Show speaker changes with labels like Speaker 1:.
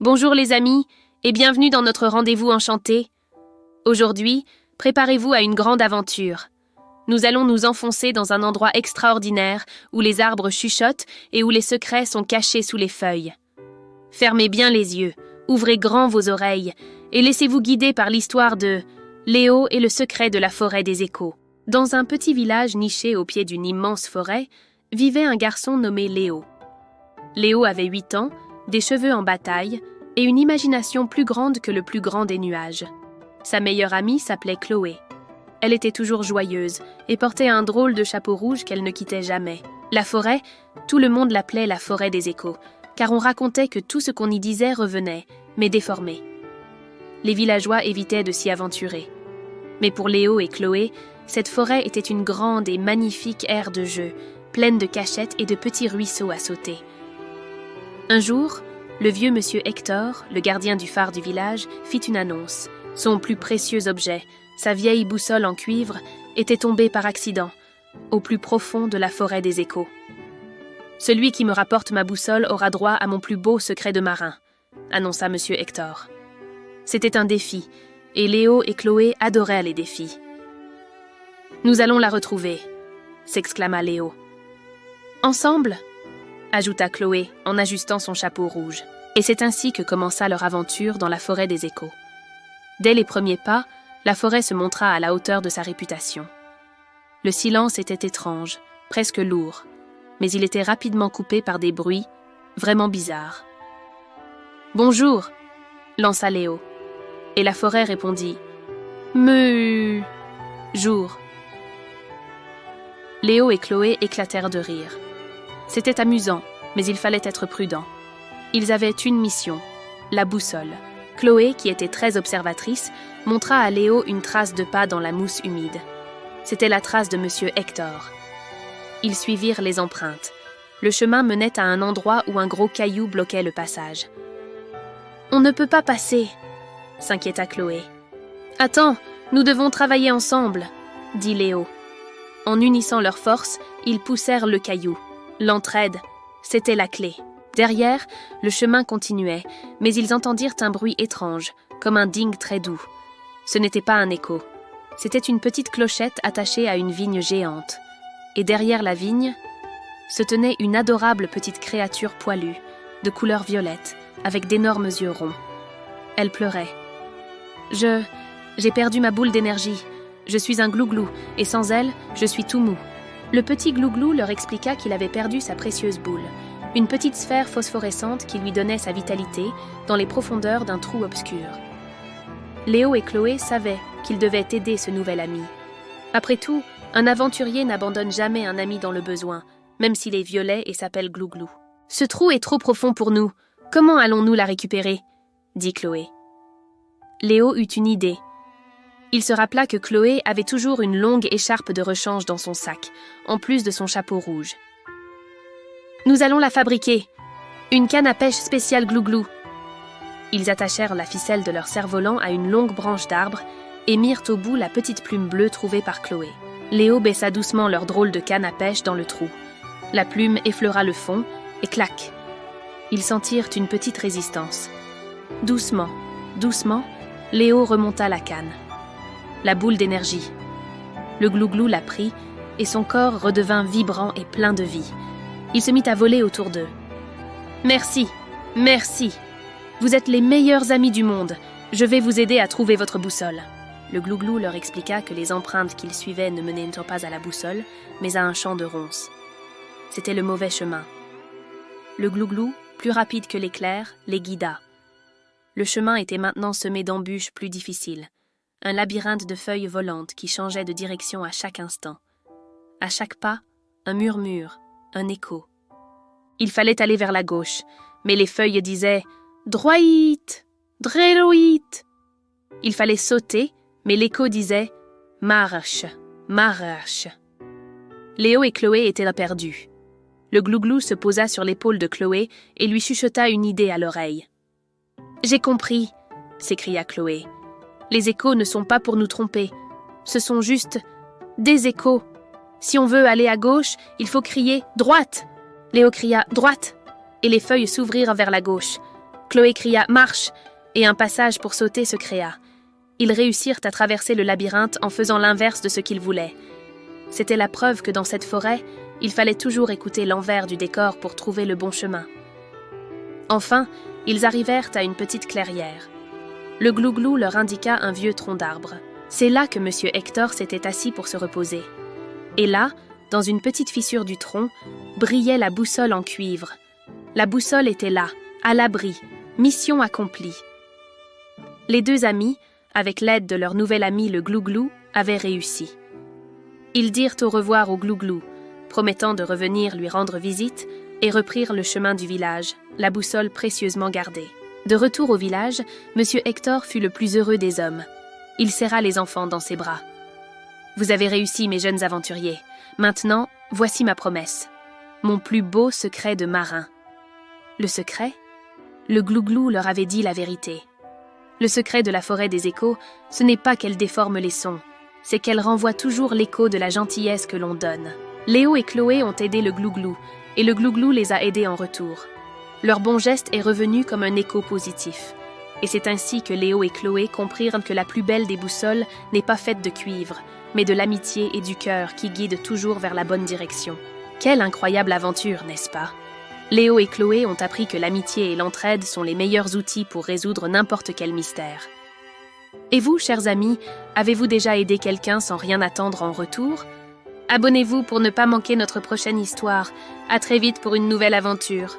Speaker 1: Bonjour les amis, et bienvenue dans notre rendez-vous enchanté. Aujourd'hui, préparez-vous à une grande aventure. Nous allons nous enfoncer dans un endroit extraordinaire où les arbres chuchotent et où les secrets sont cachés sous les feuilles. Fermez bien les yeux, ouvrez grand vos oreilles et laissez-vous guider par l'histoire de Léo et le secret de la forêt des échos. Dans un petit village niché au pied d'une immense forêt, vivait un garçon nommé Léo. Léo avait 8 ans, des cheveux en bataille et une imagination plus grande que le plus grand des nuages. Sa meilleure amie s'appelait Chloé. Elle était toujours joyeuse et portait un drôle de chapeau rouge qu'elle ne quittait jamais. La forêt, tout le monde l'appelait la forêt des échos, car on racontait que tout ce qu'on y disait revenait, mais déformé. Les villageois évitaient de s'y aventurer. Mais pour Léo et Chloé, cette forêt était une grande et magnifique aire de jeu, pleine de cachettes et de petits ruisseaux à sauter. Un jour, le vieux monsieur Hector, le gardien du phare du village, fit une annonce. Son plus précieux objet, sa vieille boussole en cuivre, était tombée par accident, au plus profond de la forêt des échos. « Celui qui me rapporte ma boussole aura droit à mon plus beau secret de marin », annonça monsieur Hector. C'était un défi, et Léo et Chloé adoraient les défis. « Nous allons la retrouver », s'exclama Léo. « Ensemble ?» ajouta Chloé en ajustant son chapeau rouge. Et c'est ainsi que commença leur aventure dans la forêt des échos. Dès les premiers pas, la forêt se montra à la hauteur de sa réputation. Le silence était étrange, presque lourd, mais il était rapidement coupé par des bruits vraiment bizarres. « Bonjour !» lança Léo, et la forêt répondit « Meuh !» Jour. Léo et Chloé éclatèrent de rire. C'était amusant, mais il fallait être prudent. Ils avaient une mission, la boussole. Chloé, qui était très observatrice, montra à Léo une trace de pas dans la mousse humide. C'était la trace de monsieur Hector. Ils suivirent les empreintes. Le chemin menait à un endroit où un gros caillou bloquait le passage. « On ne peut pas passer !» s'inquiéta Chloé. « Attends, nous devons travailler ensemble !» dit Léo. En unissant leurs forces, ils poussèrent le caillou. L'entraide, c'était la clé. Derrière, le chemin continuait, mais ils entendirent un bruit étrange, comme un ding très doux. Ce n'était pas un écho. C'était une petite clochette attachée à une vigne géante. Et derrière la vigne, se tenait une adorable petite créature poilue, de couleur violette, avec d'énormes yeux ronds. Elle pleurait. « J'ai perdu ma boule d'énergie. Je suis un glouglou, et sans elle, je suis tout mou. » Le petit glouglou leur expliqua qu'il avait perdu sa précieuse boule, une petite sphère phosphorescente qui lui donnait sa vitalité dans les profondeurs d'un trou obscur. Léo et Chloé savaient qu'ils devaient aider ce nouvel ami. Après tout, un aventurier n'abandonne jamais un ami dans le besoin, même s'il est violet et s'appelle Glouglou. « Ce trou est trop profond pour nous. Comment allons-nous la récupérer ?» dit Chloé. Léo eut une idée. Il se rappela que Chloé avait toujours une longue écharpe de rechange dans son sac, en plus de son chapeau rouge. « Nous allons la fabriquer. Une canne à pêche spéciale Glouglou. » Ils attachèrent la ficelle de leur cerf-volant à une longue branche d'arbre et mirent au bout la petite plume bleue trouvée par Chloé. Léo baissa doucement leur drôle de canne à pêche dans le trou. La plume effleura le fond et clac. Ils sentirent une petite résistance. Doucement, doucement, Léo remonta la canne. La boule d'énergie. Le glouglou la prit et son corps redevint vibrant et plein de vie. Il se mit à voler autour d'eux. « Merci, merci. Vous êtes les meilleurs amis du monde. Je vais vous aider à trouver votre boussole. » Le glouglou leur expliqua que les empreintes qu'ils suivaient ne menaient pas à la boussole, mais à un champ de ronces. C'était le mauvais chemin. Le glouglou, plus rapide que l'éclair, les guida. Le chemin était maintenant semé d'embûches plus difficiles. Un labyrinthe de feuilles volantes qui changeaient de direction à chaque instant. À chaque pas, un murmure, un écho. Il fallait aller vers la gauche, mais les feuilles disaient « Droite, droite ». Il fallait sauter, mais l'écho disait « Marche, marche ». Léo et Chloé étaient perdus. Le glouglou se posa sur l'épaule de Chloé et lui chuchota une idée à l'oreille. « J'ai compris », s'écria Chloé. Les échos ne sont pas pour nous tromper. Ce sont juste des échos. Si on veut aller à gauche, il faut crier « Droite !» Léo cria « Droite !» et les feuilles s'ouvrirent vers la gauche. Chloé cria « Marche !» et un passage pour sauter se créa. Ils réussirent à traverser le labyrinthe en faisant l'inverse de ce qu'ils voulaient. C'était la preuve que dans cette forêt, il fallait toujours écouter l'envers du décor pour trouver le bon chemin. Enfin, ils arrivèrent à une petite clairière. Le glouglou leur indiqua un vieux tronc d'arbre. C'est là que M. Hector s'était assis pour se reposer. Et là, dans une petite fissure du tronc, brillait la boussole en cuivre. La boussole était là, à l'abri, mission accomplie. Les deux amis, avec l'aide de leur nouvel ami le glouglou, avaient réussi. Ils dirent au revoir au glouglou, promettant de revenir lui rendre visite, et reprirent le chemin du village, la boussole précieusement gardée. De retour au village, M. Hector fut le plus heureux des hommes. Il serra les enfants dans ses bras. « Vous avez réussi, mes jeunes aventuriers. Maintenant, voici ma promesse. Mon plus beau secret de marin. » Le secret ? Le glouglou leur avait dit la vérité. Le secret de la forêt des échos, ce n'est pas qu'elle déforme les sons, c'est qu'elle renvoie toujours l'écho de la gentillesse que l'on donne. Léo et Chloé ont aidé le glouglou, et le glouglou les a aidés en retour. Leur bon geste est revenu comme un écho positif. Et c'est ainsi que Léo et Chloé comprirent que la plus belle des boussoles n'est pas faite de cuivre, mais de l'amitié et du cœur qui guident toujours vers la bonne direction. Quelle incroyable aventure, n'est-ce pas ? Léo et Chloé ont appris que l'amitié et l'entraide sont les meilleurs outils pour résoudre n'importe quel mystère. Et vous, chers amis, avez-vous déjà aidé quelqu'un sans rien attendre en retour ? Abonnez-vous pour ne pas manquer notre prochaine histoire. À très vite pour une nouvelle aventure.